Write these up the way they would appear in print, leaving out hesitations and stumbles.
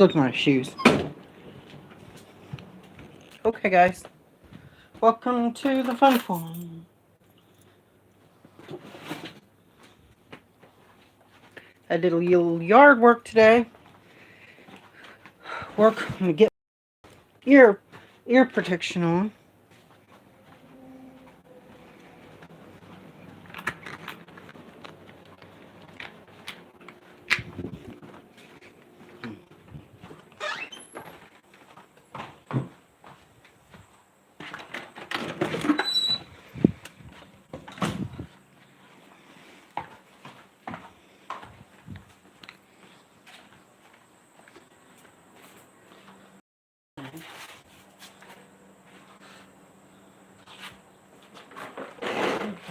Look at my shoes. Okay, guys. Welcome to the fun farm. I did a little yard work today. I'm gonna get ear ear protection on.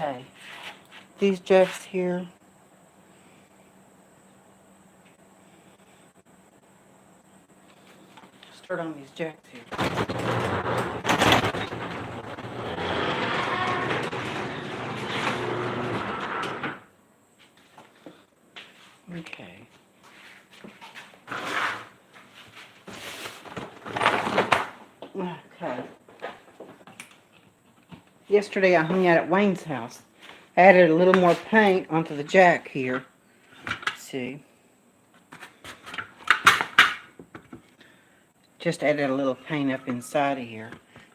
Okay. These jacks here. Start on these jacks here. Okay. Okay. Yesterday I hung out at Wayne's house. I added a little more paint onto the jack here. Let's see. Just added a little paint up inside of here.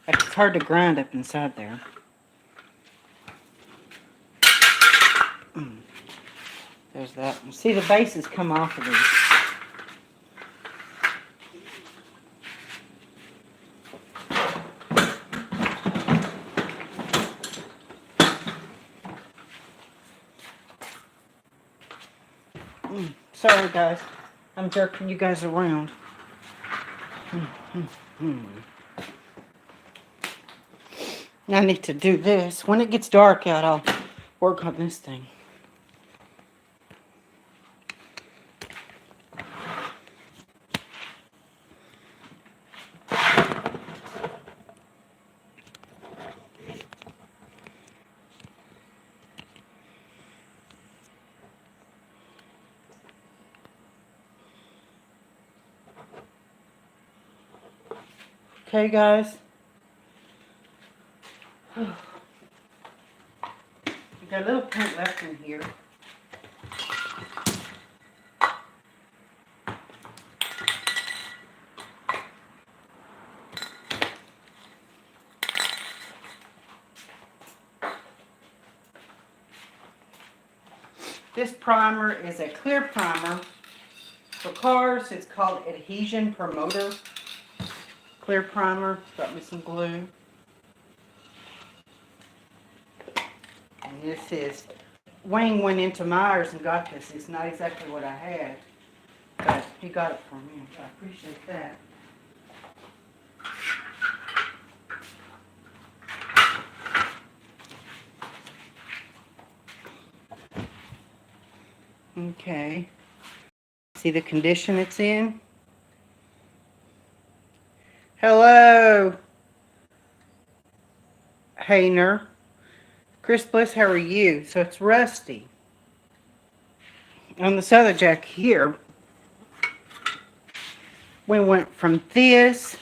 It's hard to grind up inside there. There's that. See, the bases come off of these. Sorry, guys. I'm jerking you guys around. I need to do this. When it gets dark out, I'll work on this thing. Okay, guys. We got a little paint left in here. This primer is a clear primer. For cars, it's called Adhesion Promoter. Clear primer. Got me some glue. And this is, Wayne went into Myers and got this. It's not exactly what I had, but he got it for me. I appreciate that. Okay. See the condition it's in? Hello, Hayner. Chris Bliss, how are you? So it's rusty. On this other jack here, we went from this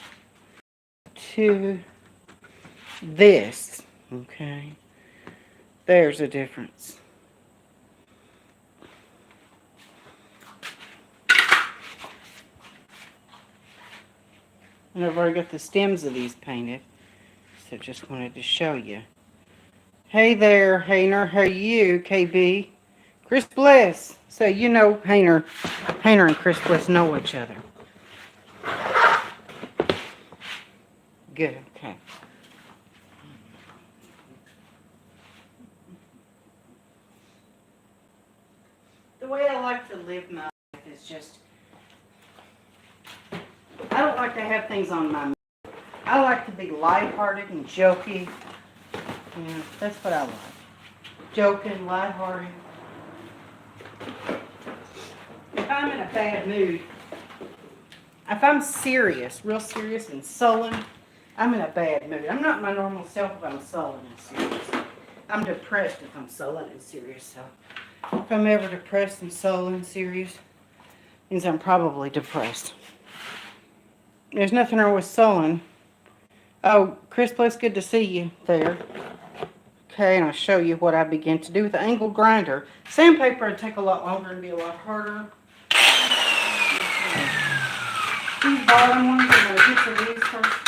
to this. Okay. There's a difference. And I've already got the stems of these painted, so just wanted to show you. Hey there, Hayner. How are you, KB? Chris Bliss. So you know Hayner and Chris Bliss know each other. Good, okay. The way I like to live my life is just, I don't like to have things on my mind. I like to be lighthearted and jokey. Yeah, that's what I like. Joking, lighthearted. If I'm in a bad mood, if I'm serious, real serious and sullen, I'm in a bad mood. I'm not my normal self if I'm sullen and serious. I'm depressed if I'm sullen and serious. So if I'm ever depressed and sullen and serious, means I'm probably depressed. There's nothing wrong with sewing. Oh, Chris Place, good to see you there. Okay, and I'll show you what I begin to do with the angle grinder. Sandpaper would take a lot longer and be a lot harder. These bottom ones, I'm going to get to these first.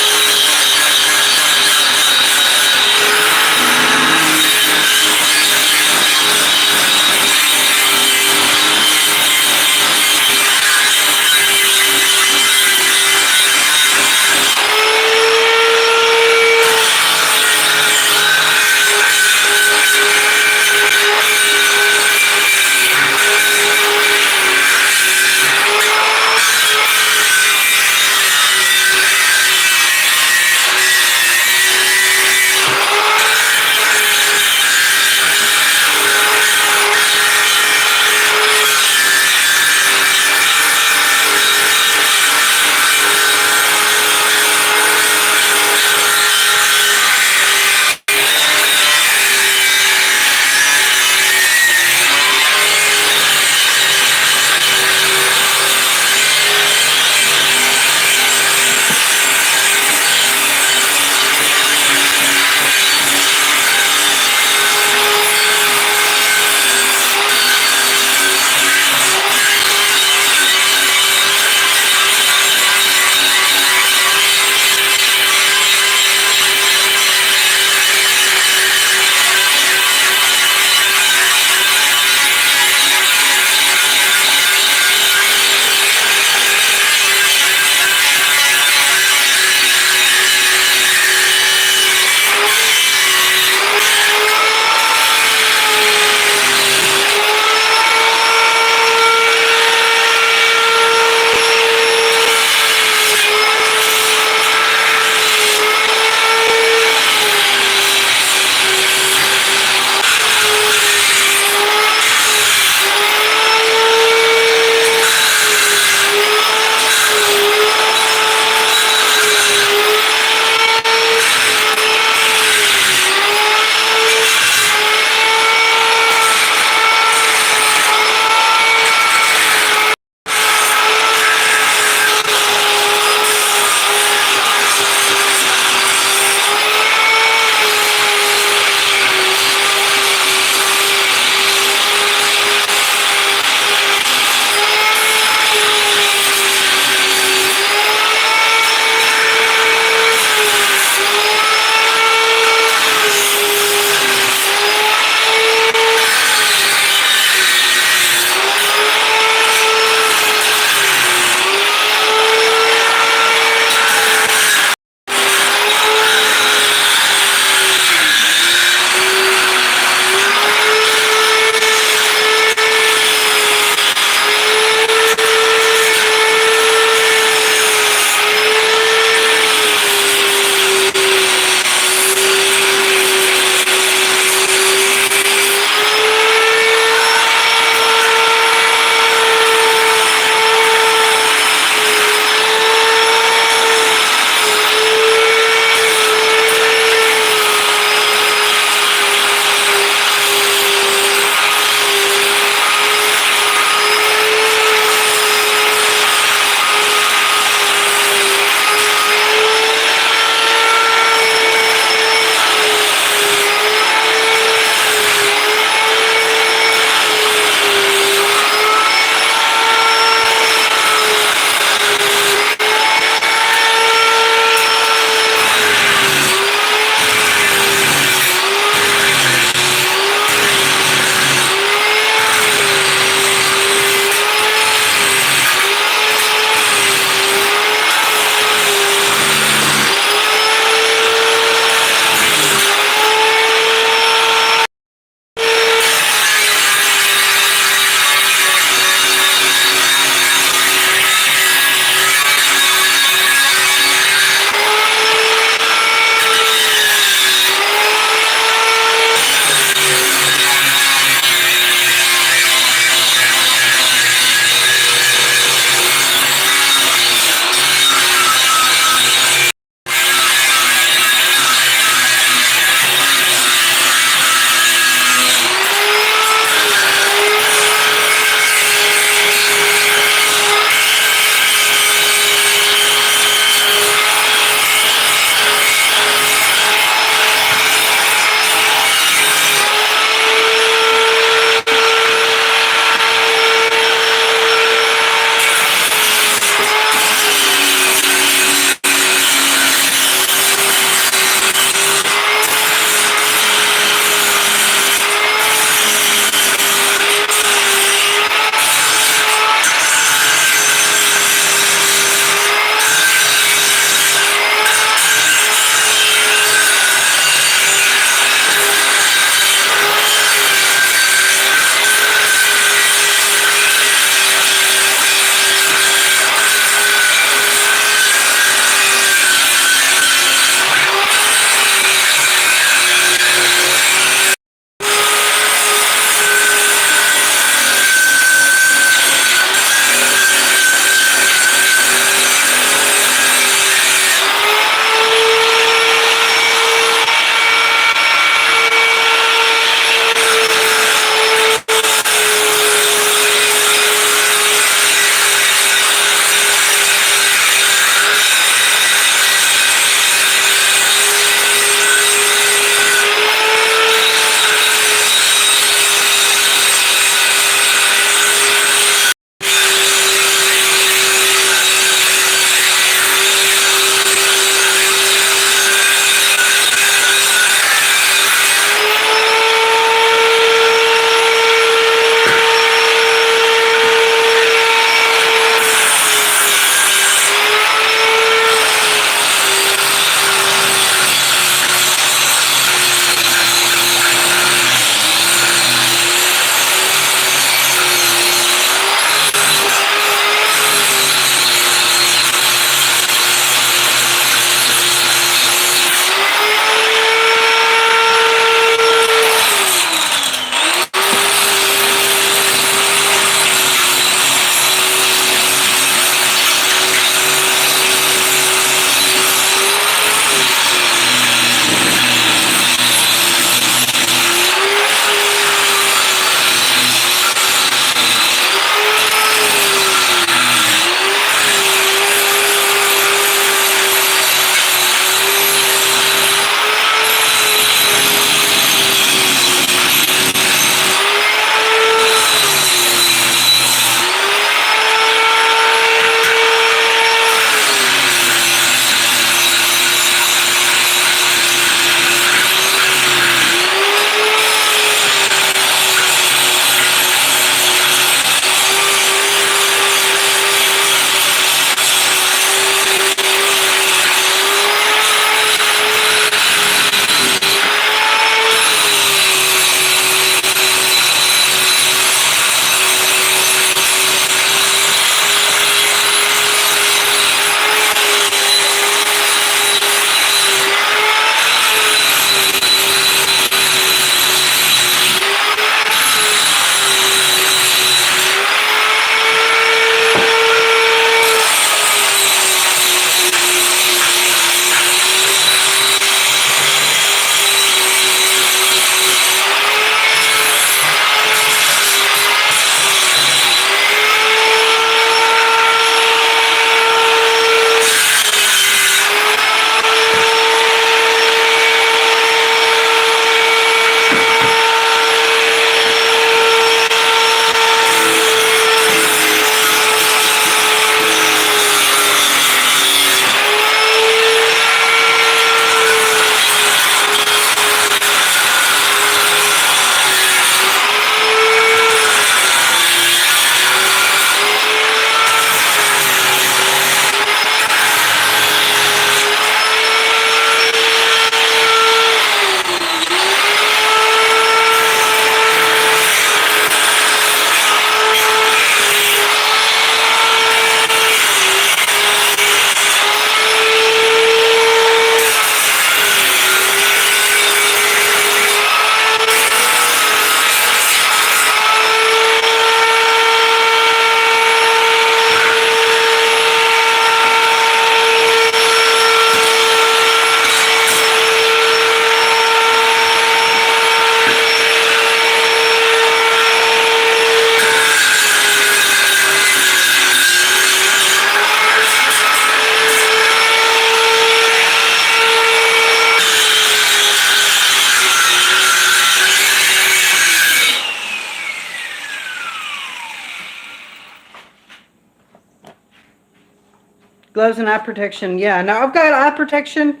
Gloves and eye protection. Yeah, no, I've got eye protection.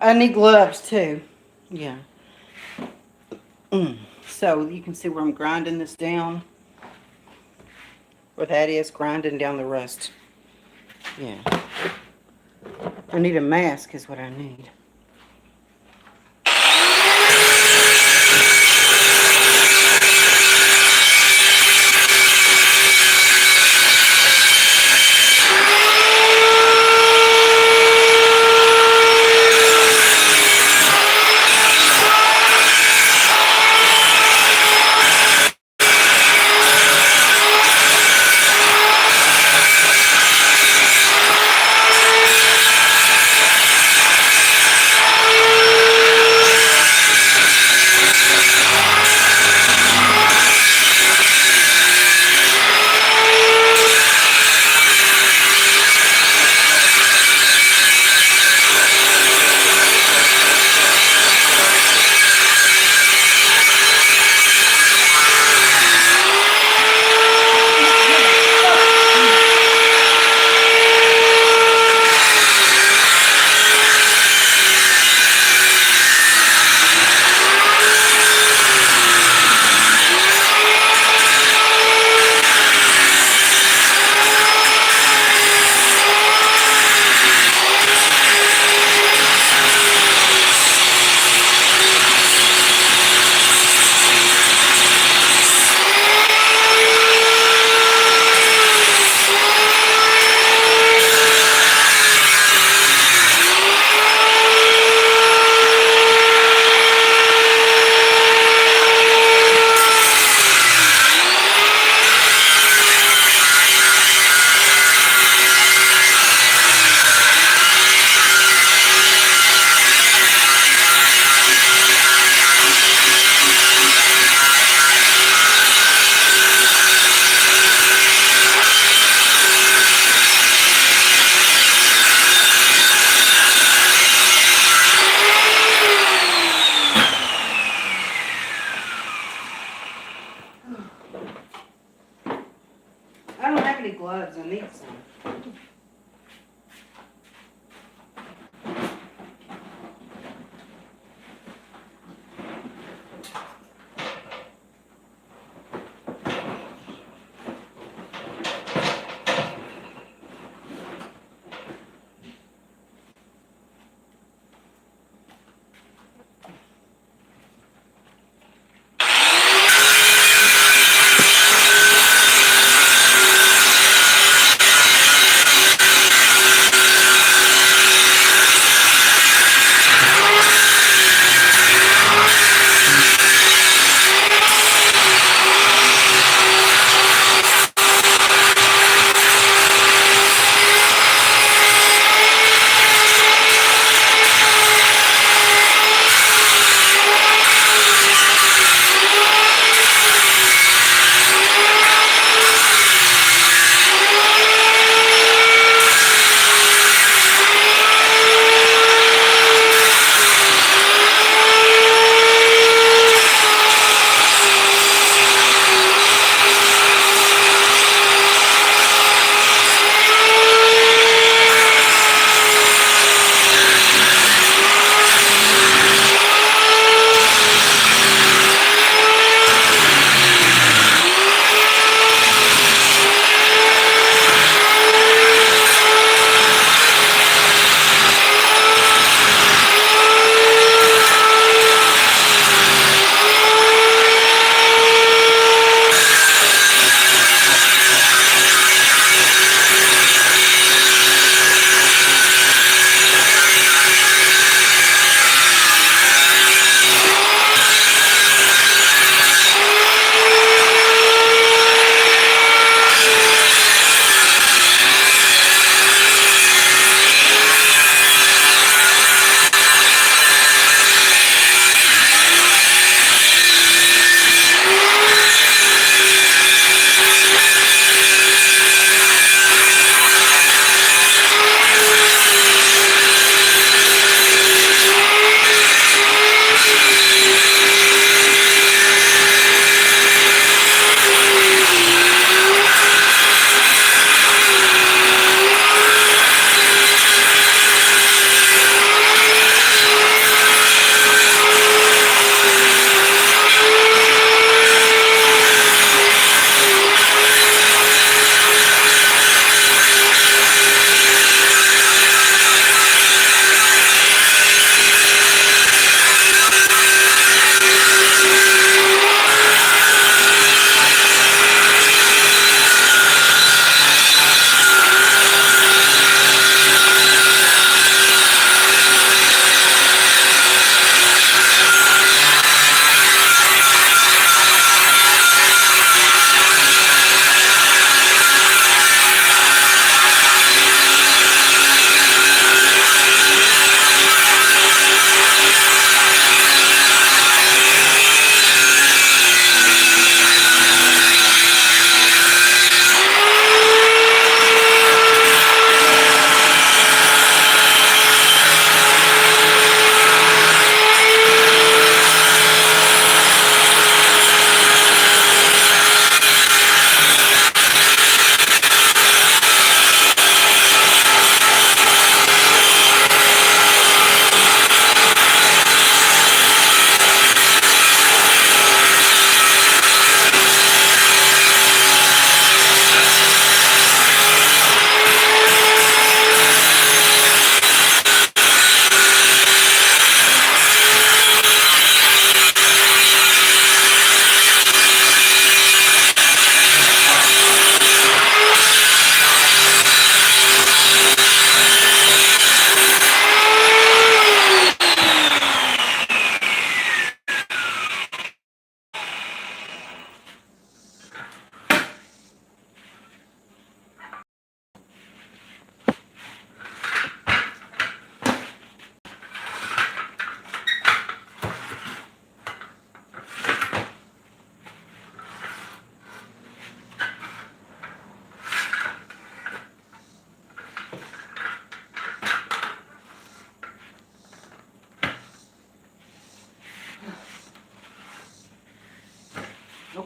I need gloves too. Yeah. So you can see where I'm grinding this down. Where that is, grinding down the rust. Yeah. I need a mask is what I need.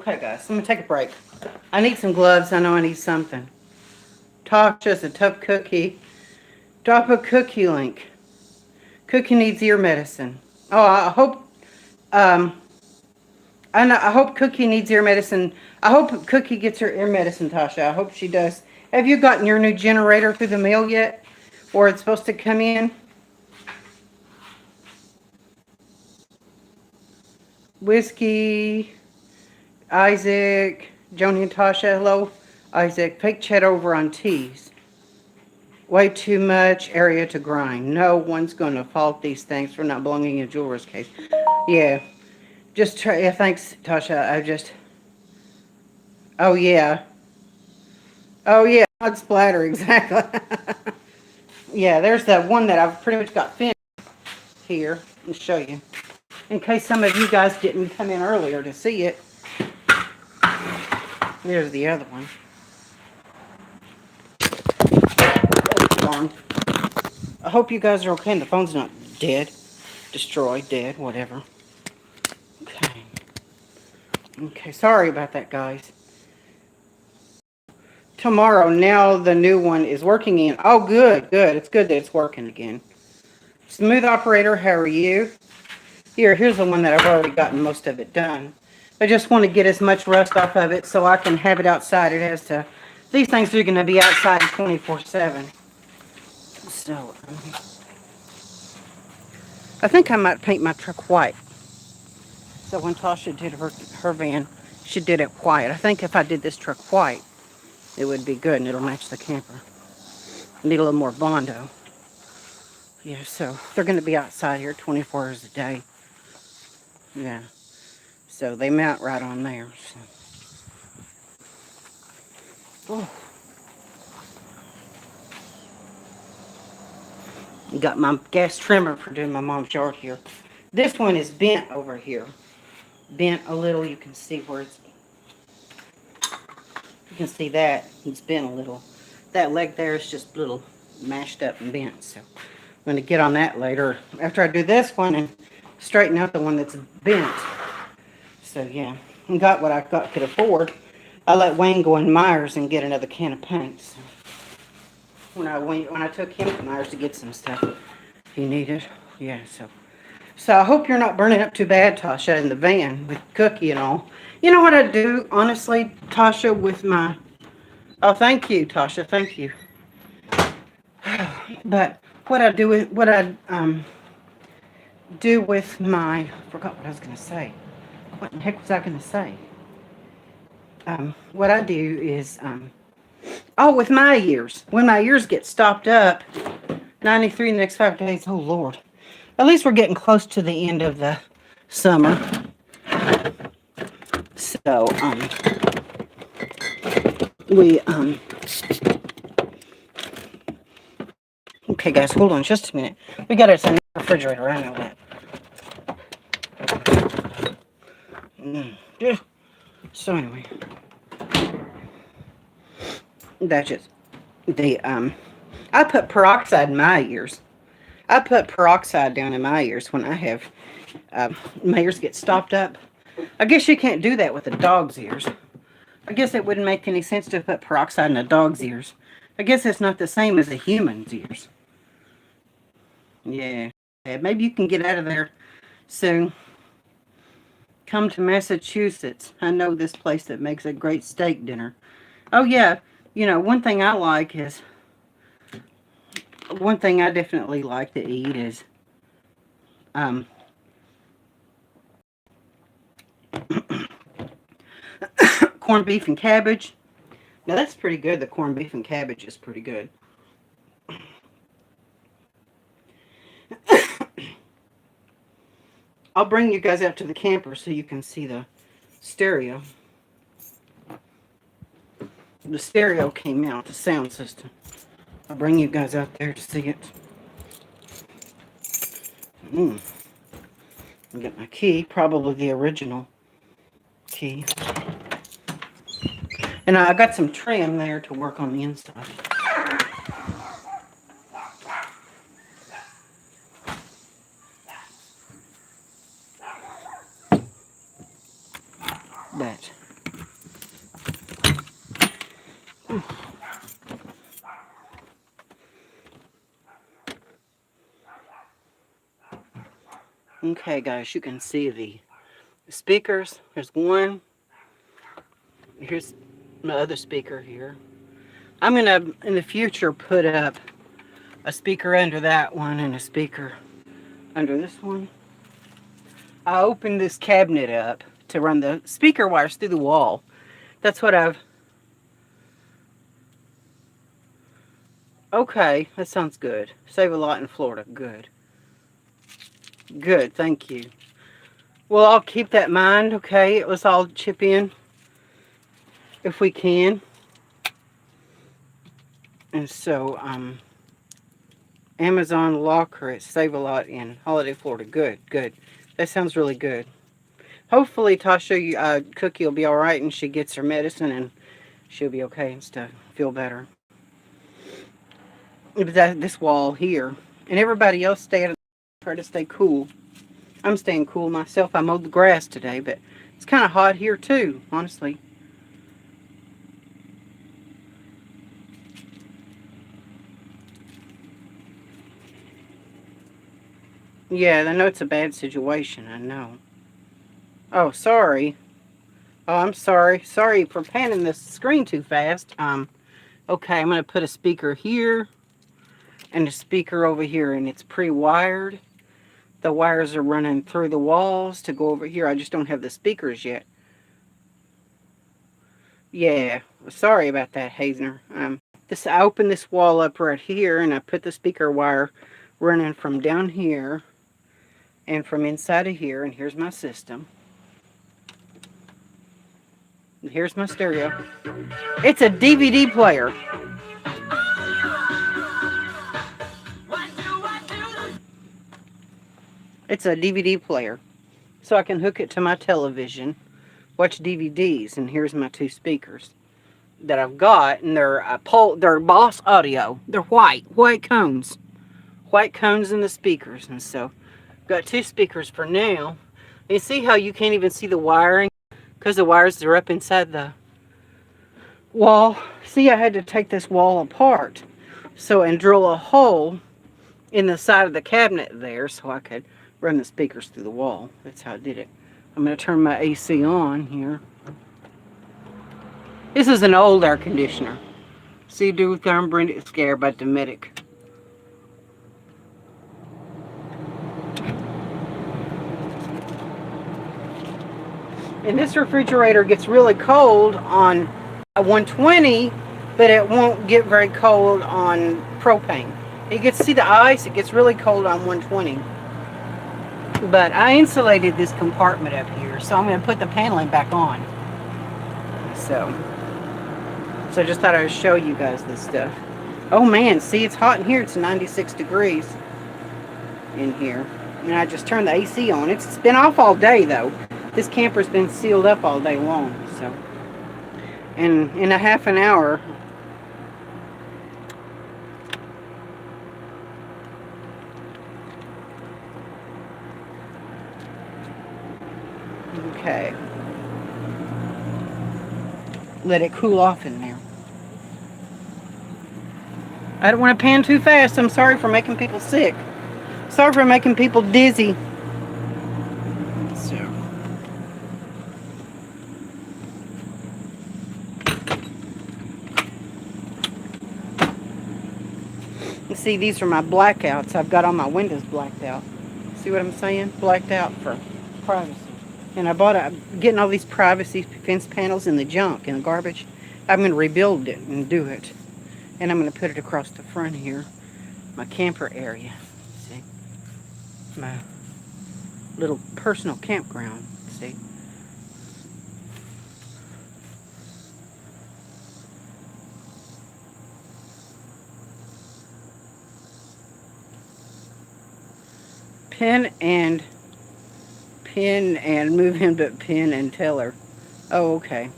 Okay, guys, I'm going to take a break. I need some gloves. I know I need something. Tasha's a tough cookie. Drop a cookie link. Cookie needs ear medicine. Oh, I hope, I hope Cookie needs ear medicine. I hope Cookie gets her ear medicine, Tasha. I hope she does. Have you gotten your new generator through the mail yet? Or it's supposed to come in? Whiskey, Isaac, Joni and Tasha, hello. Isaac, fake chat over on Tees. Way too much area to grind. No one's going to fault these things for not belonging in a jeweler's case. Yeah, just try. Yeah, thanks, Tasha. Oh, yeah. Oh, yeah. Blood splatter, exactly. Yeah, there's that one that I've pretty much got finished here. I'll show you. In case some of you guys didn't come in earlier to see it. There's the other one. I hope you guys are okay and the phone's not dead. Destroyed, dead, whatever. Okay. Okay, sorry about that, guys. Tomorrow, now the new one is working in. Oh, good, good. It's good that it's working again. Smooth operator, how are you? Here's the one that I've already gotten most of it done. I just want to get as much rust off of it so I can have it outside. It has to, these things are going to be outside 24/7. So, I think I might paint my truck white. So when Tasha did her van, she did it white. I think if I did this truck white, it would be good and it'll match the camper. Need a little more Bondo. Yeah, so they're going to be outside here 24 hours a day. Yeah. So they mount right on there. So. Oh. Got my gas trimmer for doing my mom's yard here. This one is bent over here. Bent a little. You can see where it's... You can see that. It's bent a little. That leg there is just a little mashed up and bent. So I'm going to get on that later. After I do this one and straighten out the one that's bent. So yeah. I got what I could afford. I let Wayne go in Myers and get another can of paint. So when I took him to Myers to get some stuff he needed. Yeah, so I hope you're not burning up too bad, Tasha, in the van with Cookie and all. You know what I do, honestly, Tasha, with my... Oh, thank you, Tasha, thank you. But what I do with my... I forgot what I was going to say. What the heck was I going to say? What I do is... Oh, with my ears. When my ears get stopped up, 93 in the next 5 days. Oh, Lord. At least we're getting close to the end of the summer. So, okay, guys, hold on just a minute. We got it in the refrigerator. I know that. Yeah. So, anyway. That's just I put peroxide in my ears. I put peroxide down in my ears when I have my ears get stopped up. I guess you can't do that with a dog's ears. I guess it wouldn't make any sense to put peroxide in a dog's ears. I guess it's not the same as a human's ears. Yeah. Maybe you can get out of there soon. Come to Massachusetts. I know this place that makes a great steak dinner. Oh, yeah. You know, one thing I like is... One thing I definitely like to eat is... corned beef and cabbage. Now, that's pretty good. The corned beef and cabbage is pretty good. I'll bring you guys out to the camper so you can see the stereo. The stereo came out, the sound system. I'll bring you guys out there to see it. I got my key, probably the original key. And I got some trim there to work on the inside. But Okay, guys, you can see the speakers. There's one. Here's my other speaker here. I'm going to, in the future, put up a speaker under that one and a speaker under this one. I opened this cabinet up to run the speaker wires through the wall. That's what I've... Okay, that sounds good. Save a lot in Florida. Good. Good, thank you. Well, I'll keep that in mind, okay? Let's all chip in if we can. And so, Amazon locker at Save a Lot in Holiday, Florida. Good, good. That sounds really good. Hopefully, Tasha, Cookie will be all right and she gets her medicine and she'll be okay and stuff. Feel better. But this wall here, and everybody else try to stay cool. I'm staying cool myself. I mowed the grass today, but it's kind of hot here too, honestly. Yeah, I know it's a bad situation. I know. Oh, sorry. Oh, I'm sorry. Sorry for panning this screen too fast. Okay, I'm going to put a speaker here and a speaker over here, and it's pre-wired. The wires are running through the walls to go over here. I just don't have the speakers yet. Yeah, sorry about that, Hazener. I opened this wall up right here, and I put the speaker wire running from down here and from inside of here, and here's my system. And here's my stereo. It's a DVD player. It's a DVD player. So I can hook it to my television, watch DVDs, and here's my two speakers that I've got, and they're Boss Audio. They're white cones. White cones in the speakers, and so I've got two speakers for now. And you see how you can't even see the wiring because the wires are up inside the wall. See, I had to take this wall apart and drill a hole in the side of the cabinet there so I could run the speakers through the wall. That's how I did it. I'm going to turn my AC on here. This is an old air conditioner. See, dude, I'm Brenda scared by Dometic. And this refrigerator gets really cold on 120, but it won't get very cold on propane. You can see the ice, it gets really cold on 120. But I insulated this compartment up here, so I'm going to put the paneling back on. So I just thought I would show you guys this stuff. Oh man, see, it's hot in here. It's 96 degrees in here. And I just turned the AC on. It's been off all day though. This camper's been sealed up all day long. So, and in a half an hour, okay, let it cool off in there. I don't want to pan too fast. I'm sorry for making people sick. Sorry for making people dizzy. So. You see, these are my blackouts. I've got all my windows blacked out. See what I'm saying? Blacked out for privacy. And I'm getting all these privacy fence panels in the junk, in the garbage. I'm going to rebuild it and do it. And I'm going to put it across the front here. My camper area. See? My little personal campground. See? Penn and move in, but Penn and Teller. Oh, okay.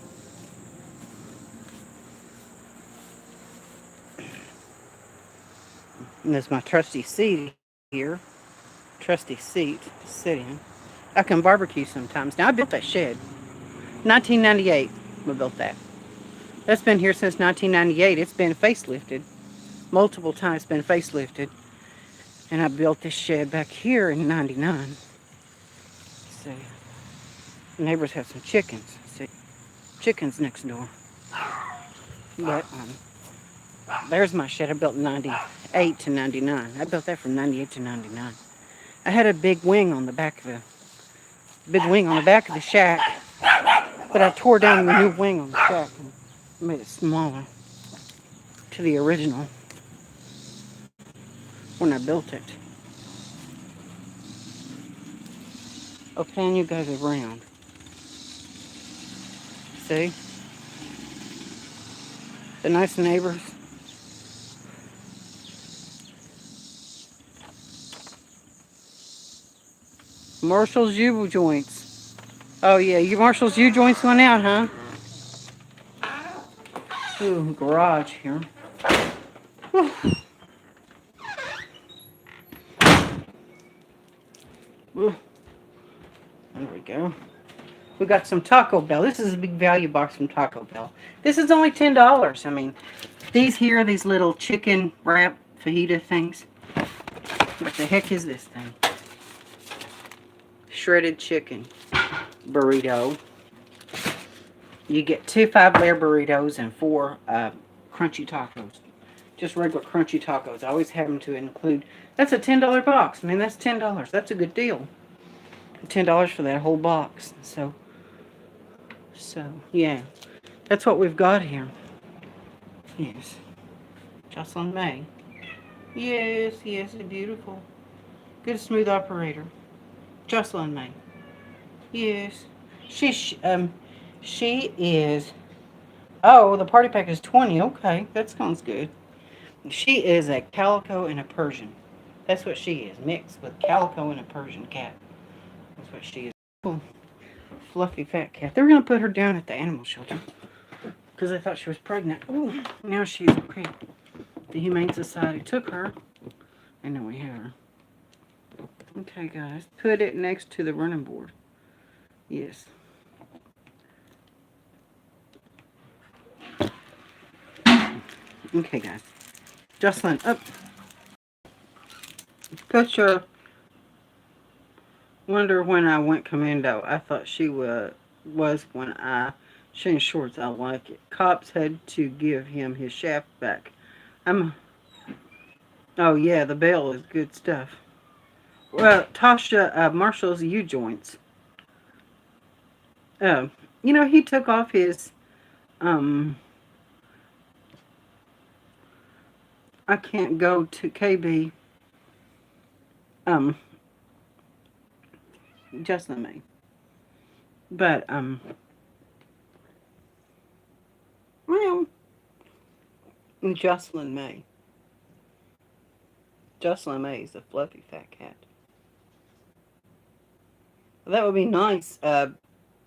And there's my trusty seat here. Trusty seat to sit in. I can barbecue sometimes. Now, I built that shed. 1998, we built that. That's been here since 1998. It's been facelifted. Multiple times been facelifted. And I built this shed back here in 99. See, the neighbors have some chickens. See, chickens next door. But there's my shed I built in 98 to 99. I built that from 98 to 99. I had a big wing on the back of the shack, but I tore down the new wing on the shack and made it smaller to the original when I built it. I'll pan you guys around. See? The nice neighbors. Marshall's U-joints. Oh yeah, your Marshall's U-joints went out, huh? Ooh, garage here. Whew. Ooh. There we go. We got some Taco Bell. This is a big value box from Taco Bell. This is only $10. I mean, these here, these little chicken wrap fajita things. What the heck is this thing? Shredded chicken burrito. You get 2 5-layer burritos and 4 crunchy tacos. Just regular crunchy tacos. I always have them to include. That's a $10 box. I mean, that's $10. That's a good deal. $10 for that whole box. So yeah. That's what we've got here. Yes. Jocelyn May. Yes, beautiful. Good smooth operator. Jocelyn May. Yes. She is. Oh, the party pack is 20. Okay, that sounds good. She is a calico and a Persian. That's what she is, mixed with calico and a Persian cat. That's what she is. Cool. Fluffy fat cat. They were going to put her down at the animal shelter because they thought she was pregnant. Ooh, now she's okay. The Humane Society took her, and then we have her. Okay, guys. Put it next to the running board. Yes. Okay, guys. Jocelyn, up. Picture. Wonder when I went commando. I thought she was when I changed shorts. I like it. Cops had to give him his shaft back. Oh yeah, the bell is good stuff. Well, Tasha Marshall's U-joints. He took off his I can't go to KB. Jocelyn May. But well, Jocelyn May. Jocelyn May is a fluffy fat cat. Well, that would be nice,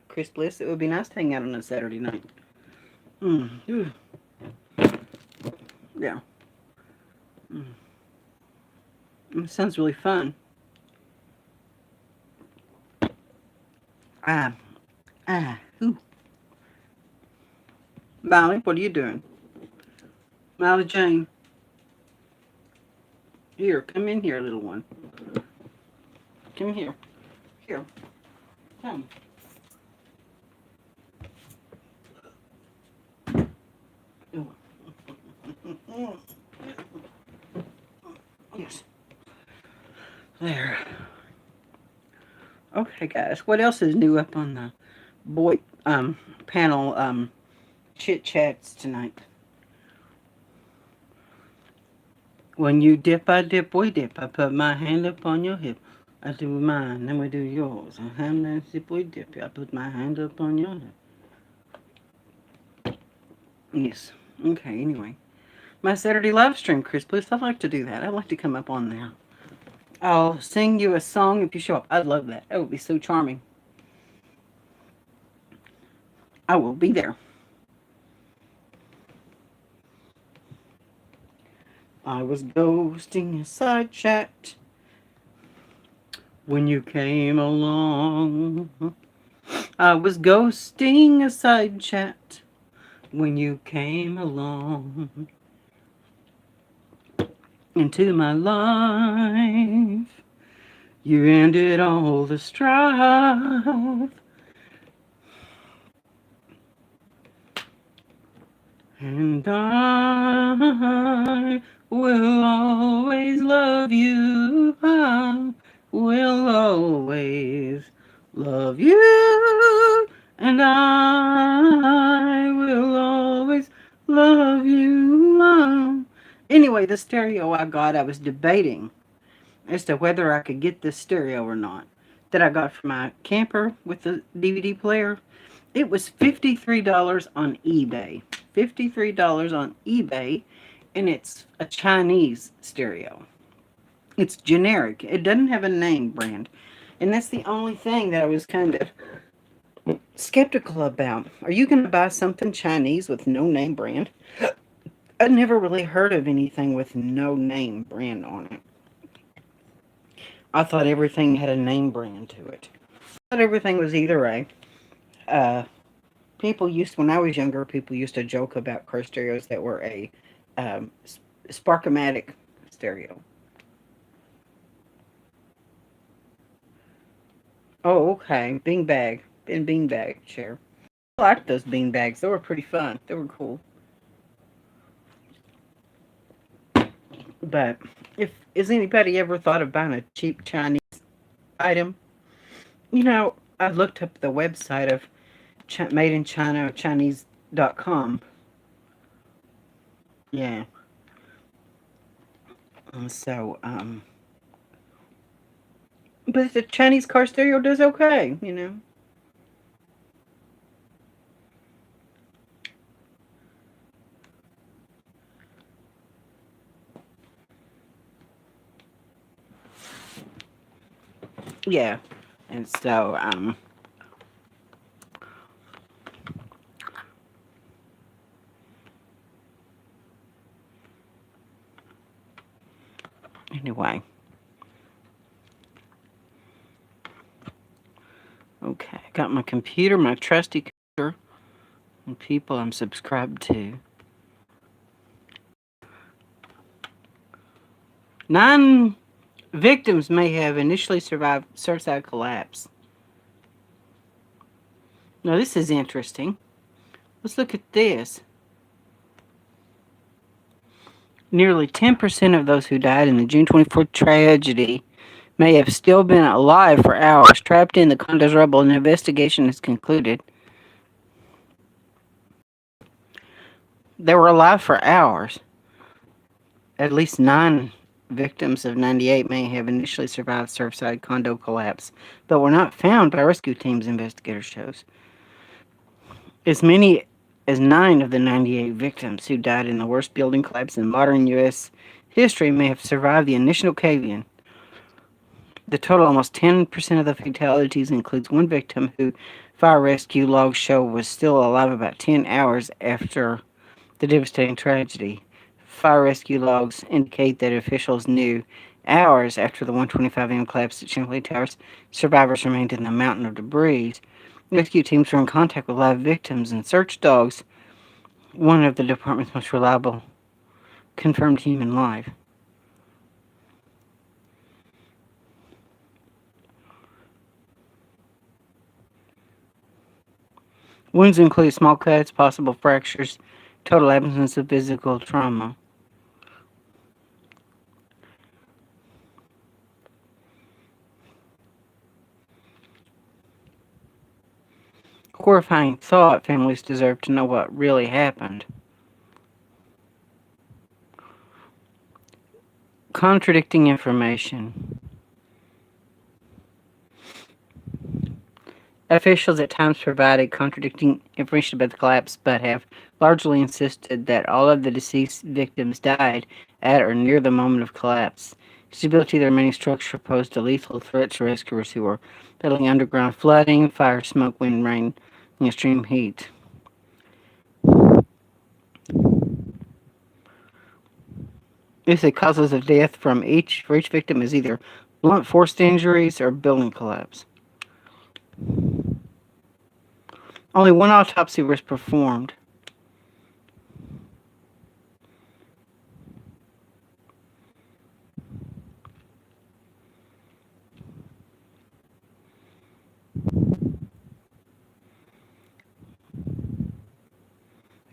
Chris Bliss. It would be nice to hang out on a Saturday night. Yeah. It sounds really fun. Molly, what are you doing? Molly Jane. Here, come in here, little one. Come here. Here. Come. Yes. There. Okay, guys. What else is new up on the boy panel chit chats tonight? When you dip, I dip, we dip. I put my hand up on your hip. I do mine, then we do yours. And hand dip, we dip. I put my hand up on your hip. Yes. Okay, anyway. My Saturday live stream, Chris, please. I'd like to do that. I'd like to come up on there. I'll sing you a song if you show up. I'd love that. That would be so charming. I will be there. I was ghosting a side chat when you came along. I was ghosting a side chat when you came along into my life. You ended all the strife. And I will always love you. I will always love you. And I will always love you. Anyway, the stereo I got, I was debating as to whether I could get this stereo or not that I got for my camper with the DVD player. It was $53 on eBay. $53 on eBay, and it's a Chinese stereo. It's generic. It doesn't have a name brand. And that's the only thing that I was kind of skeptical about. Are you going to buy something Chinese with no name brand? I never really heard of anything with no name brand on it. I thought everything had a name brand to it. I thought everything was either a when I was younger, people used to joke about car stereos that were a um, Sparkomatic stereo. Oh, okay. Beanbag. Beanbag chair. I liked those beanbags. They were pretty fun. They were cool. But if has anybody ever thought of buying a cheap Chinese item? I looked up the website of Made in China, Chinese.com. Yeah. So, but the Chinese car stereo does okay. Yeah. And so, anyway. Okay. Got my computer, my trusty computer, and people I'm subscribed to. 9 victims may have initially survived Surfside collapse. Now, this is interesting. Let's look at this. Nearly 10% of those who died in the June 24th tragedy may have still been alive for hours, trapped in the condo's rubble. An investigation is concluded. They were alive for hours. At least 9 victims of 98 may have initially survived Surfside condo collapse, but were not found by rescue teams, investigators shows. As many as 9 of the 98 victims who died in the worst building collapse in modern U.S. history may have survived the initial cave-in. The total, almost 10% of the fatalities, includes one victim who fire rescue logs show was still alive about 10 hours after the devastating tragedy. Fire rescue logs indicate that officials knew hours after the 1:25 a.m. collapse at Champlain Towers, survivors remained in the mountain of debris. Rescue teams were in contact with live victims and search dogs, one of the department's most reliable confirmed human life. Wounds include small cuts, possible fractures, total absence of physical trauma. Horrifying thought, families deserve to know what really happened. Contradicting information. Officials at times provided contradicting information about the collapse, but have largely insisted that all of the deceased victims died at or near the moment of collapse. Stability of the remaining structure posed a lethal threat to rescuers who were battling underground flooding, fire, smoke, wind, rain, and extreme heat. The causes of death for each victim is either blunt force injuries or building collapse. Only one autopsy was performed.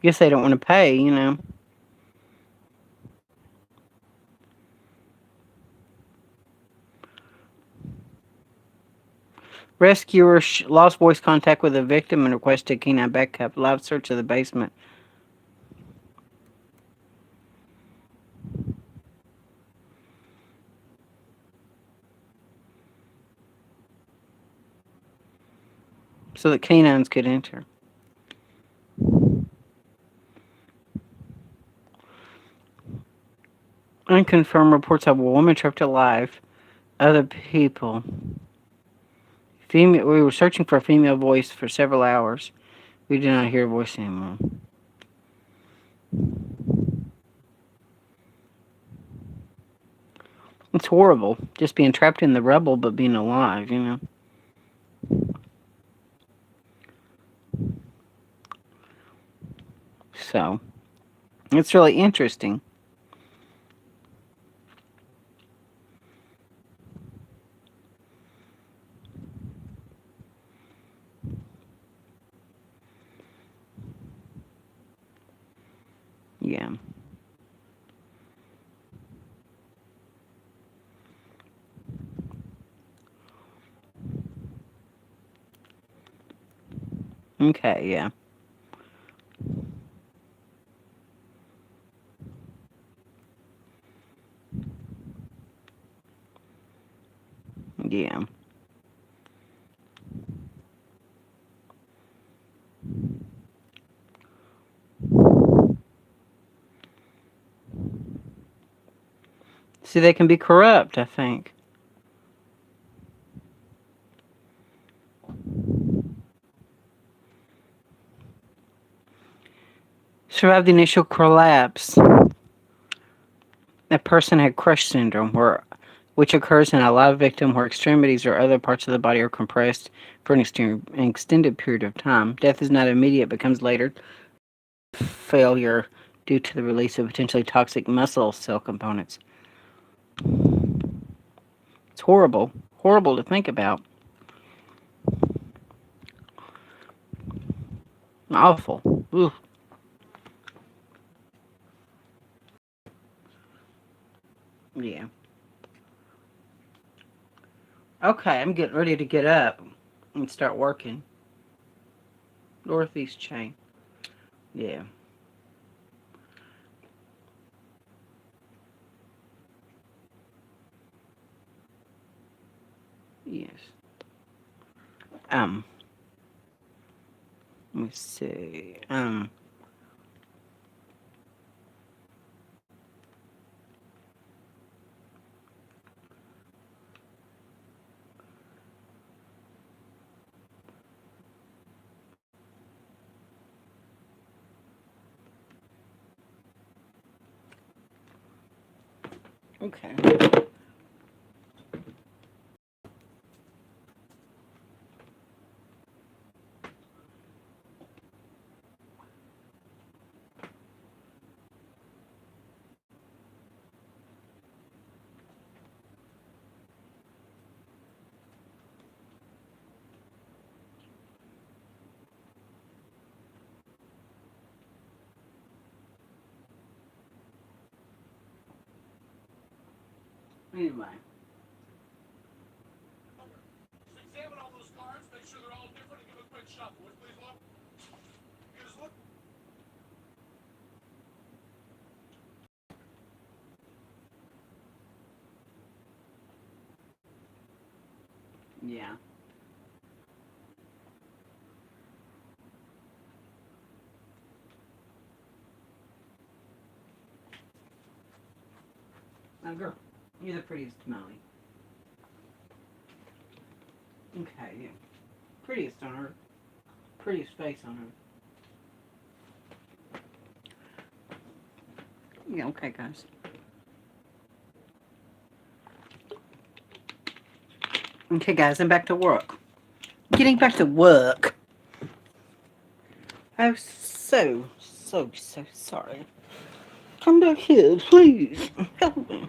Guess they don't want to pay, you know. Rescuer lost voice contact with the victim and requested canine backup. Live search of the basement. So that canines could enter. Unconfirmed reports of a woman trapped alive. Other people. Female. We were searching for a female voice for several hours. We did not hear a voice anymore. It's horrible. Just being trapped in the rubble but being alive, you know. So, it's really interesting. Yeah. Okay, yeah. Yeah. See, they can be corrupt, I think. Survived the initial collapse. That person had crush syndrome, which occurs in a live victim where extremities or other parts of the body are compressed for an extended period of time. Death is not immediate, but comes later. Failure due to the release of potentially toxic muscle cell components. It's horrible. Horrible to think about. Awful. Ooh. Yeah. Okay, I'm getting ready to get up and start working. Northeast chain. Yeah. Yes. Um. Let me see. Okay. Anyway. Examine all those cards, make sure they're all different, and give a quick shuffle. Please look. Just look. Yeah. Now, girl, you're the prettiest Molly. Okay, yeah. Prettiest on her. Prettiest face on her. Yeah, okay, guys. Okay, guys, I'm back to work. Getting back to work. I'm so sorry. Come back here, please. Help me.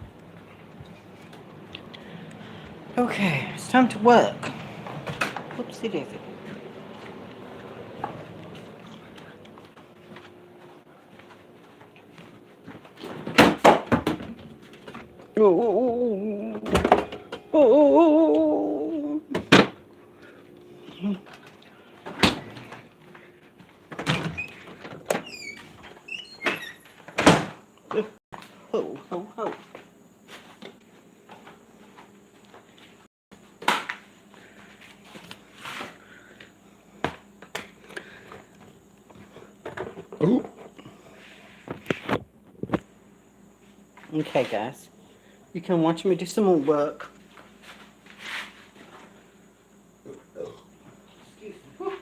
Okay, it's time to work. Whoopsie daisy. Oh, oh, ho, ho, ho. Ooh. Okay, guys. You can watch me do some more work. Excuse me.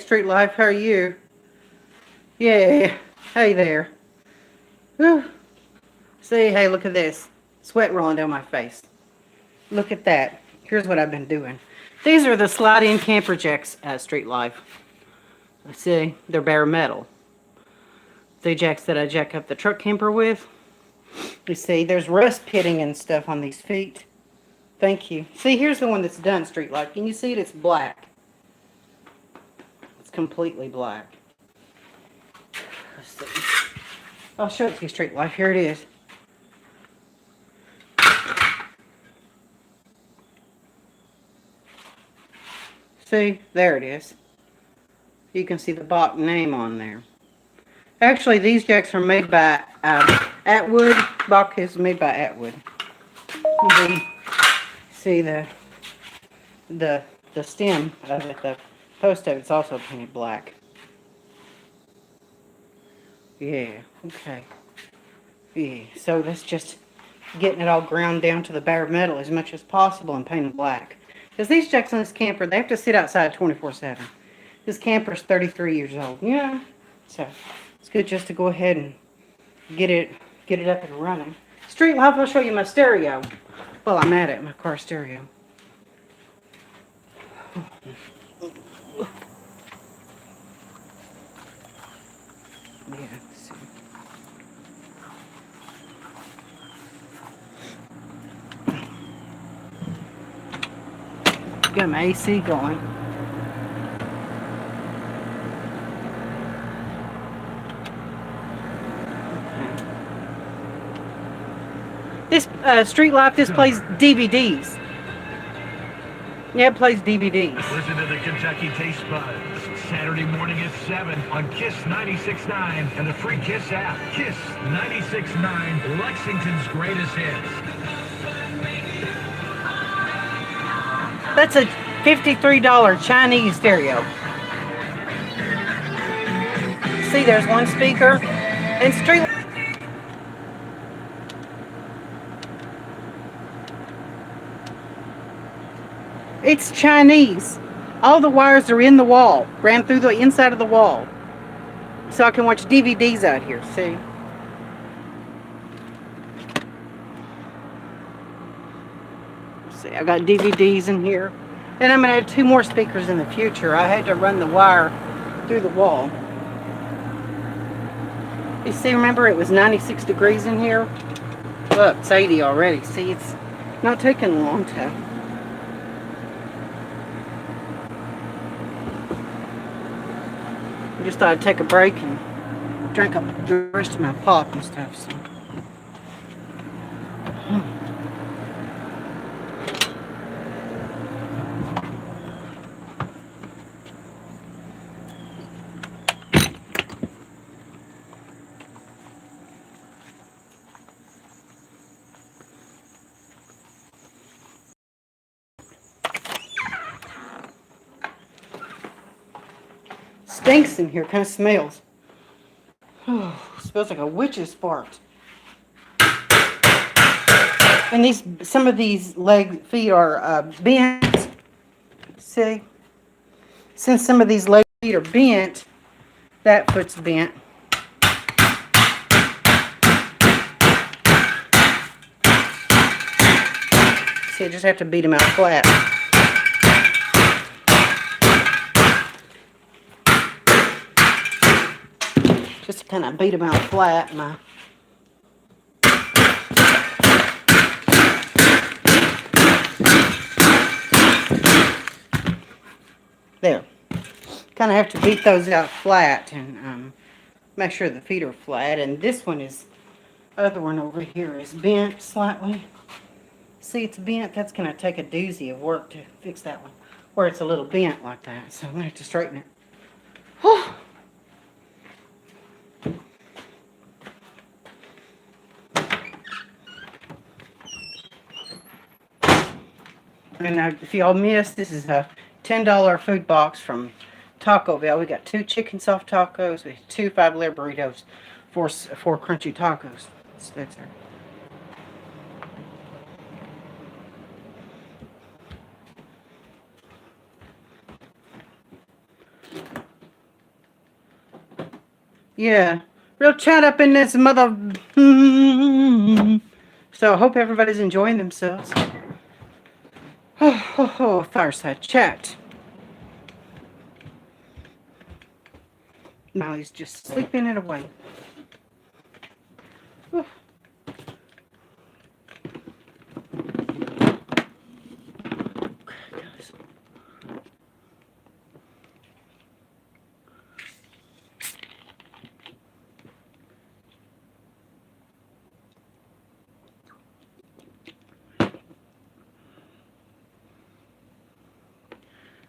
Street Life. How are you? Yeah. Hey there. Whew. See, hey, look at this. Sweat rolling down my face. Look at that. Here's what I've been doing. These are the slide-in camper jacks at Street Life. See, they're bare metal. The jacks that I jack up the truck camper with. You see, there's rust pitting and stuff on these feet. Thank you. See, here's the one that's done, Street Life. Can you see it? It's black. It's completely black. Let's see. I'll show it to you, Street Life. Here it is. See, there it is. You can see the Bach name on there. Actually, these jacks are made by Atwood. Bach is made by Atwood. See the stem of it, the post of it's also painted black. Yeah, okay. Yeah, so that's just getting it all ground down to the bare metal as much as possible and painted black. Because these jacks on this camper, they have to sit outside 24/7. This camper's 33 years old. Yeah, so it's good just to go ahead and get it up and running. Street Life, I'll show you my stereo. Well, I'm at it, my car stereo. Yeah, see. Got my AC going. This Street Life, this plays DVDs. Yeah, it plays DVDs. Listen to the Kentucky Taste Buds. Saturday morning at 7 on KISS 96.9 and the free KISS app. KISS 96.9, Lexington's greatest hits. That's a $53 Chinese stereo. See, there's one speaker. And Street It's Chinese. All the wires are in the wall, ran through the inside of the wall. So I can watch DVDs out here, see? See, I got DVDs in here. And I'm going to add 2 more speakers in the future. I had to run the wire through the wall. You see, remember it was 96 degrees in here? Look, it's 80 already. See, it's not taking long to... I just thought I'd take a break and drink up the rest of my pop and stuff. So. Stinks in here, kind of smells. Oh, smells like a witch's fart. And some of these feet are bent. See? Since some of these leg feet are bent, that foot's bent. See, I just have to beat them out flat. Just to kind of beat them out flat. There. Kind of have to beat those out flat and make sure the feet are flat. And this one is, other one over here is bent slightly. See, it's bent. That's going to take a doozy of work to fix that one. Where it's a little bent like that. So I'm going to have to straighten it. Whew. And if y'all missed, this is a $10 food box from Taco Bell. We got 2 chicken soft tacos, we have 2 5-layer burritos, 4 crunchy tacos. So that's our Yeah. Real chat up in this mother. So I hope everybody's enjoying themselves. Oh, fireside chat. Molly's just sleeping it away. Oh, guys.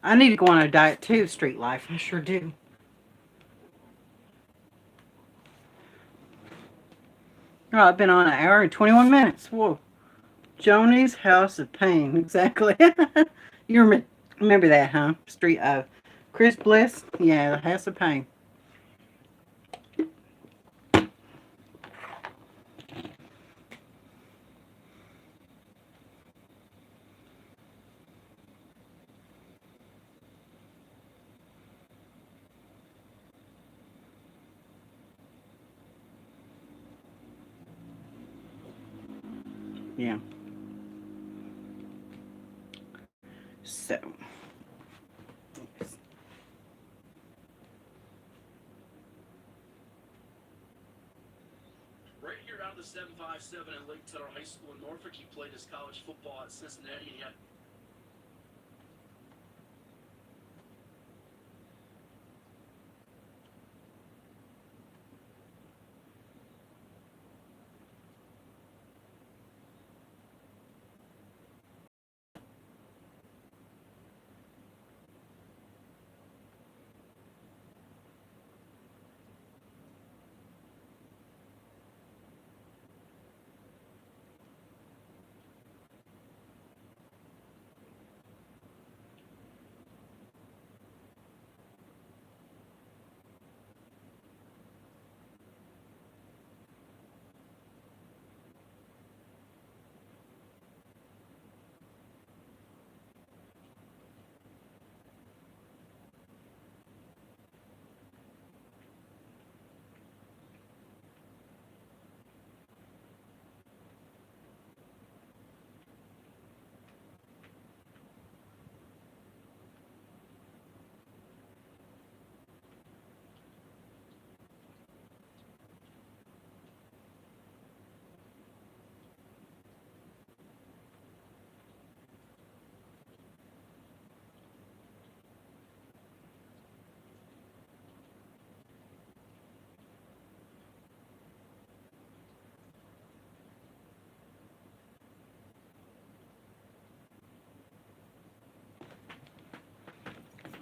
I need to go on a diet too, Street Life. I sure do. Oh, I've been on an hour and 21 minutes. Whoa. Joni's House of Pain. Exactly. You remember that, huh? Street Chris Bliss? Yeah, the House of Pain. Yeah. So. Right here out of the 757 at Lake Taylor High School in Norfolk, he played his college football at Cincinnati, and he had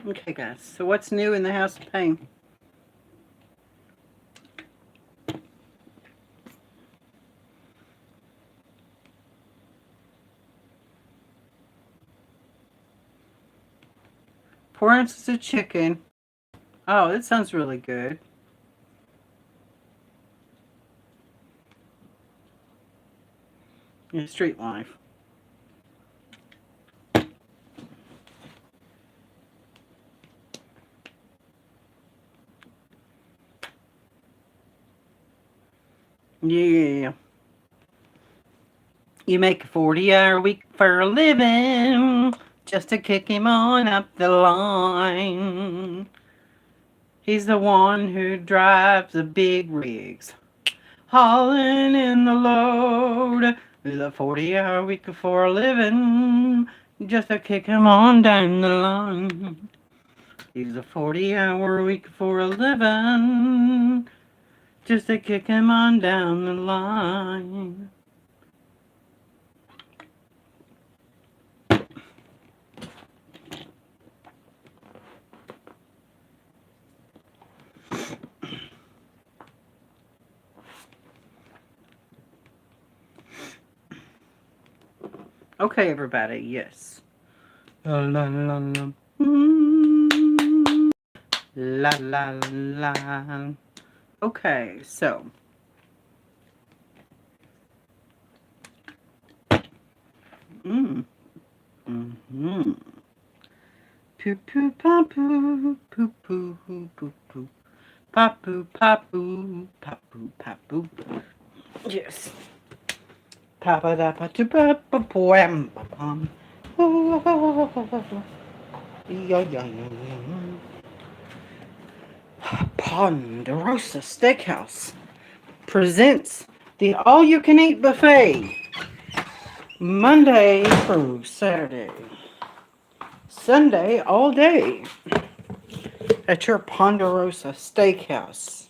Okay, guys. So what's new in the House of Pain? Four ounces of chicken. Oh, that sounds really good. Yeah, Street Life. Yeah. You make a 40-hour week for a living just to kick him on up the line. He's the one who drives the big rigs, hauling in the load. With a 40-hour week for a living just to kick him on down the line. He's a 40-hour week for a living just to kick him on down the line. Okay, everybody, yes. La la la la. La la la. Okay, so. Mm. Mm-hmm. Poo poo pa poo. Poo poo poo poo. Papu, papu, papu, papu. Yes. Papa da pa tu pa pa poem pa pum. Ponderosa Steakhouse presents the all-you-can-eat buffet Monday through Saturday. Sunday all day at your Ponderosa Steakhouse.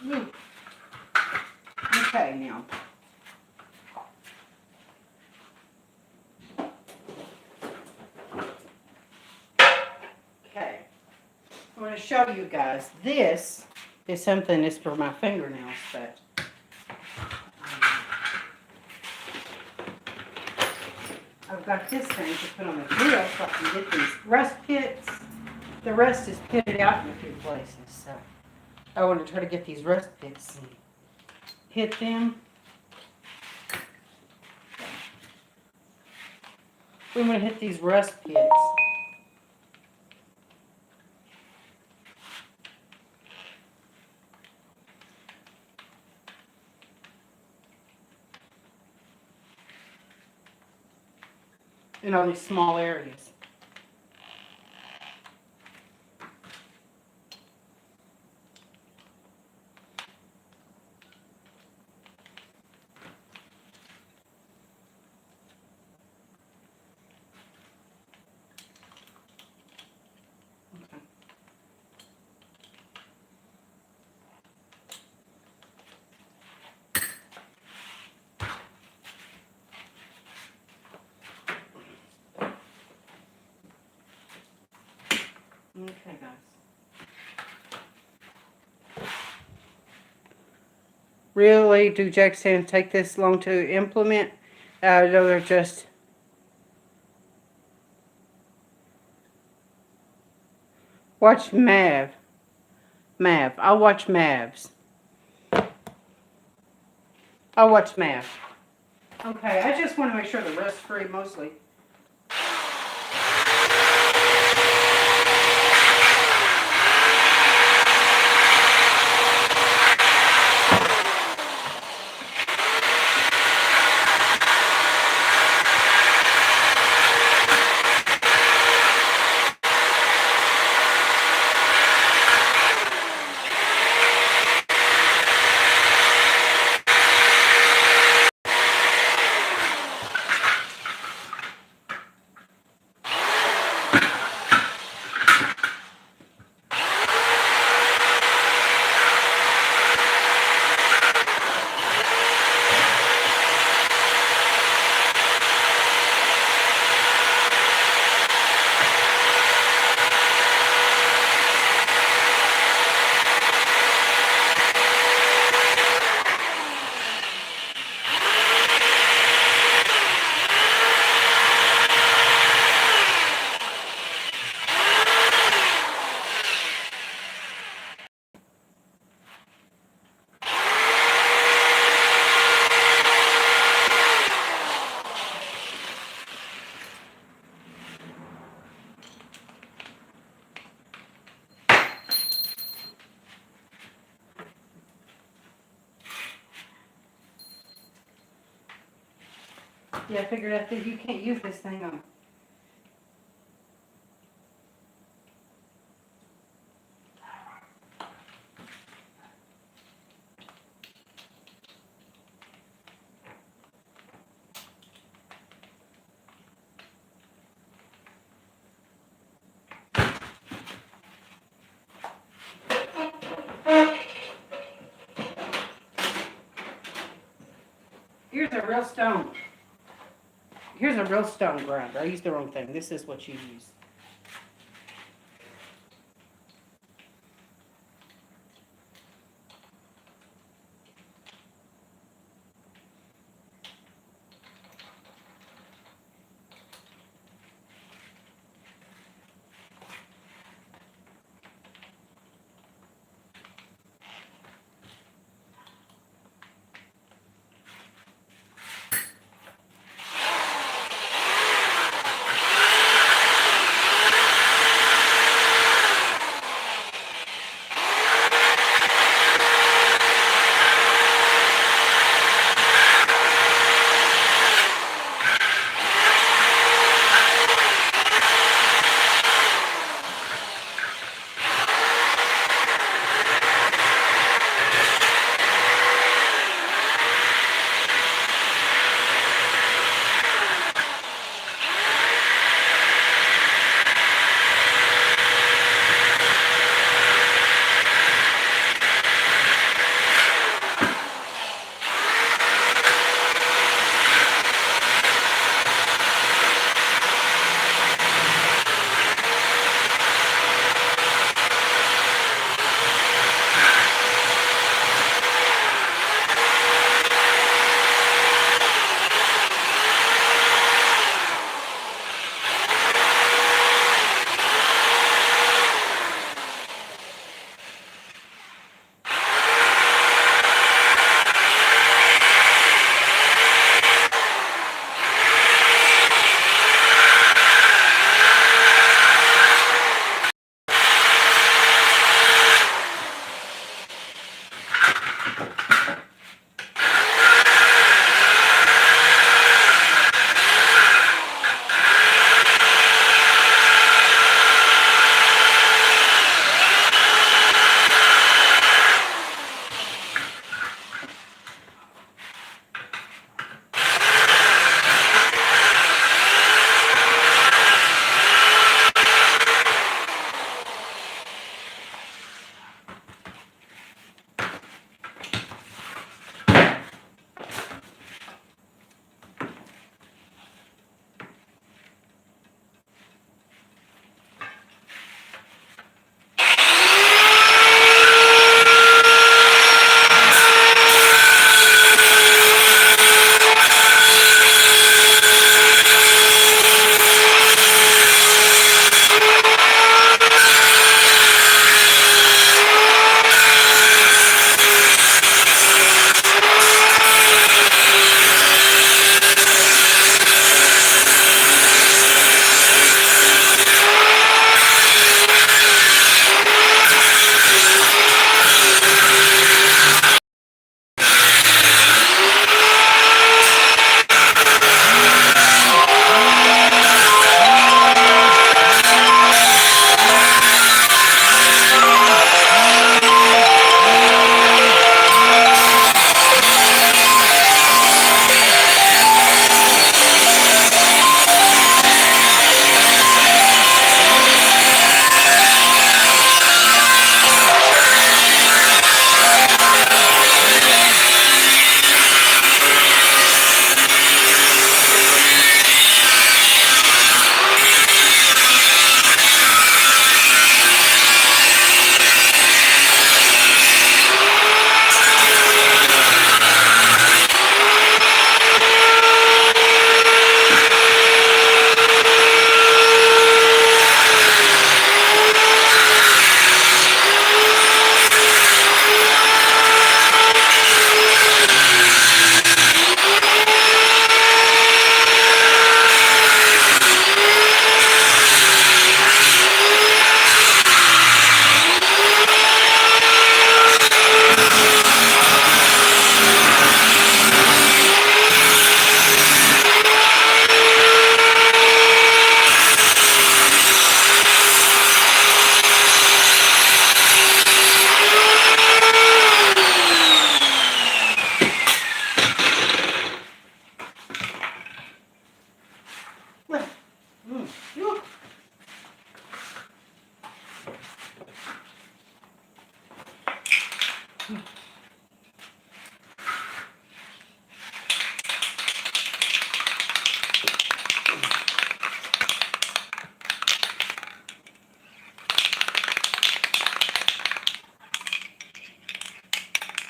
Excuse me. Okay, now. Okay. I'm going to show you guys. This is something that's for my fingernails, but I've got this thing to put on the grill so I can get these rust pits. The rust is pitted out in a few places, so I want to try to get these rust pits and hit them. We want to hit these rust pits. In all these small areas. Okay, guys. Really, do jack stands take this long to implement? No, they're just... Watch Mav. Mav. I'll watch Mavs. I'll watch Mav. Okay, I just want to make sure the rust's free mostly. Yeah, I figured out that you can't use this thing on. here's a real stone. Here's a real stone grinder. I used the wrong thing. This is what you use.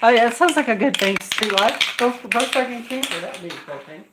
Oh yeah, it sounds like a good thing. Street lights, Volkswagen camper. That'd be a cool thing.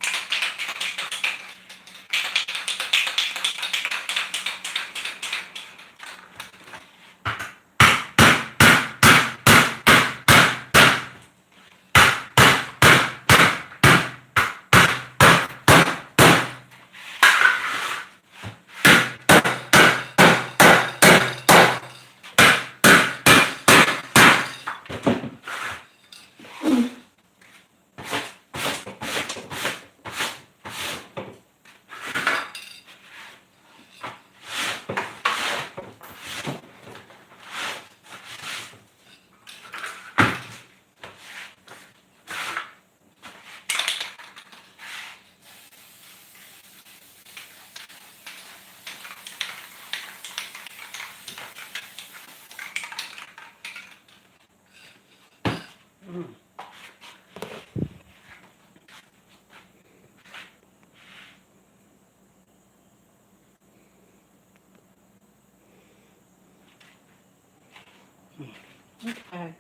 Okay.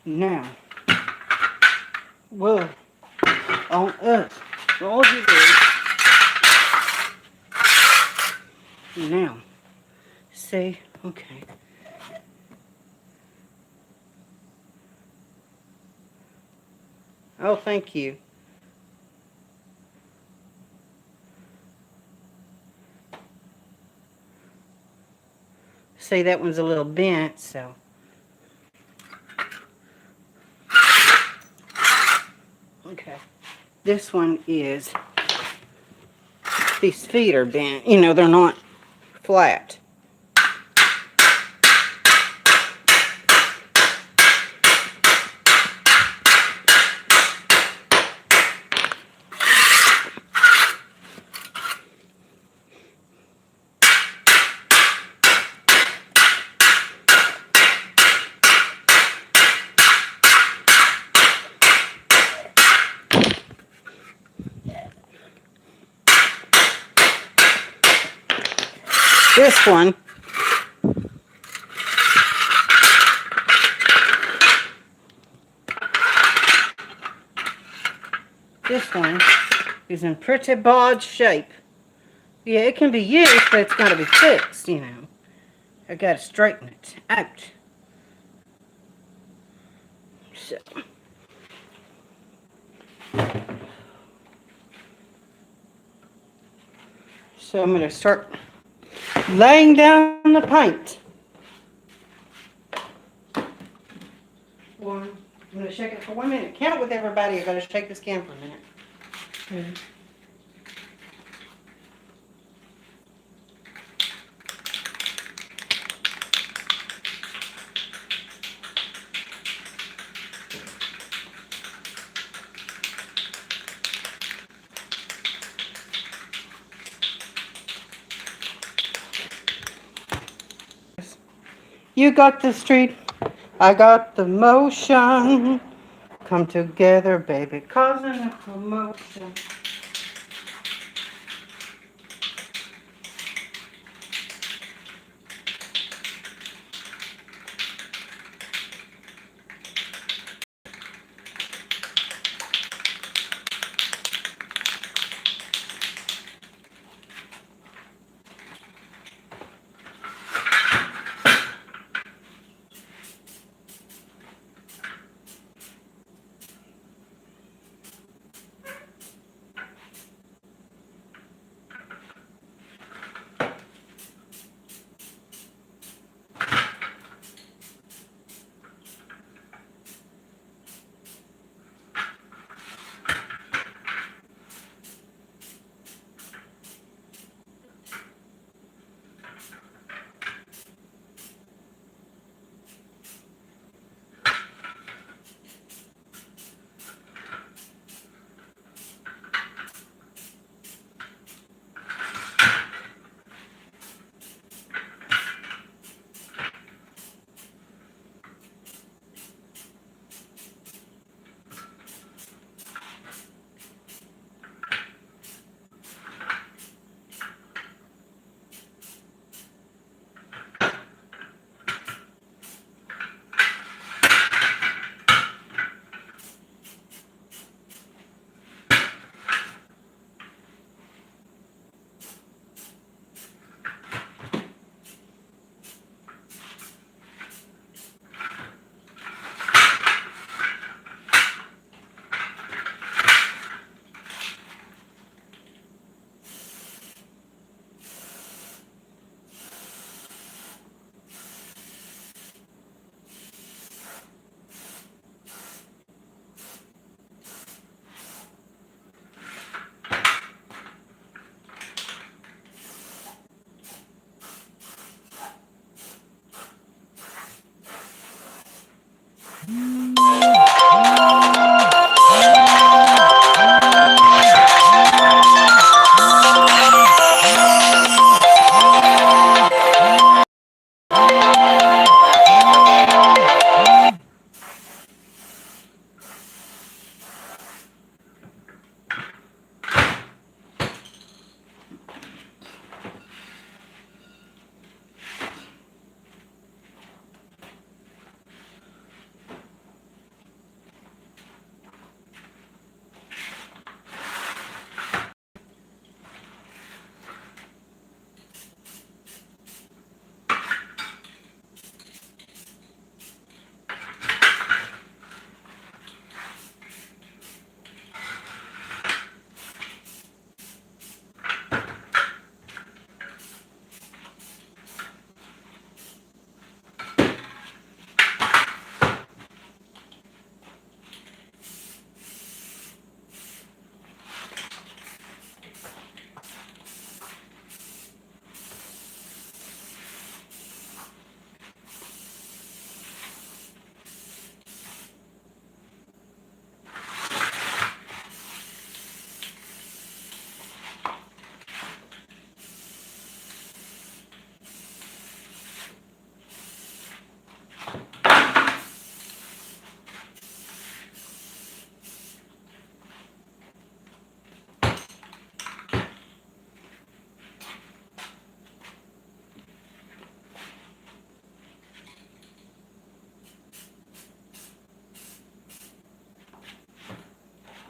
Now, well, on us, all you do. Now, see, okay. Oh, thank you. See, that one's a little bent, so. Okay. This one is, these feet are bent. You know, they're not flat. This one is in pretty bad shape. Yeah, it can be used, but it's got to be fixed, you know. I got to straighten it out. So I'm going to start laying down the paint. I'm going to shake it for 1 minute. Count with everybody. I've got to shake this can for a minute. You got the street, I got the motion. Come together, baby, causing a commotion.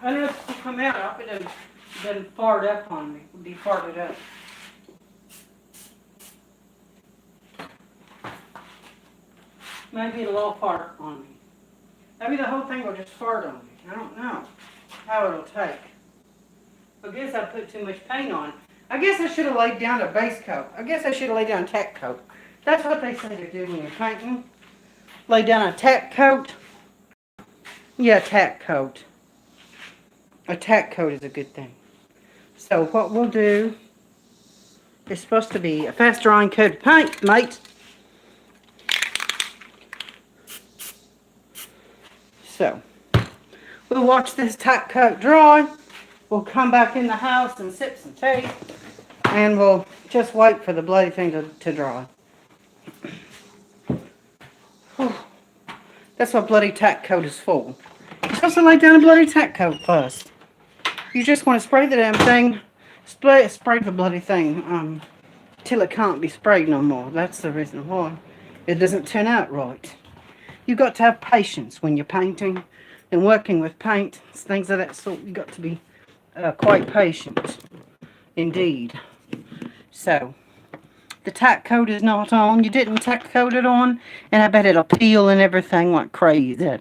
I know it's gonna come out. I hope it doesn't fart up on me. It'll be farted up. Maybe it'll all fart on me. Maybe the whole thing will just fart on me. I don't know how it'll take. I guess I put too much paint on. I guess I should have laid down a base coat. I guess I should have laid down a tack coat. That's what they say to do when you're painting. Lay down a tack coat. Yeah, tack coat. A tack coat is a good thing. So what we'll do, it's supposed to be a fast drying coat of paint, mate. So, we'll watch this tack coat dry. We'll come back in the house and sip some tea. And we'll just wait for the bloody thing to dry. Whew. That's what bloody tack coat is for. You're supposed to lay down a bloody tack coat first. You just want to spray the damn thing. Spray the bloody thing till it can't be sprayed no more. That's the reason why it doesn't turn out right. You've got to have patience when you're painting and working with paint. Things of that sort. You've got to be quite patient. Indeed. So, the tack coat is not on. You didn't tack coat it on. And I bet it'll peel and everything like crazy.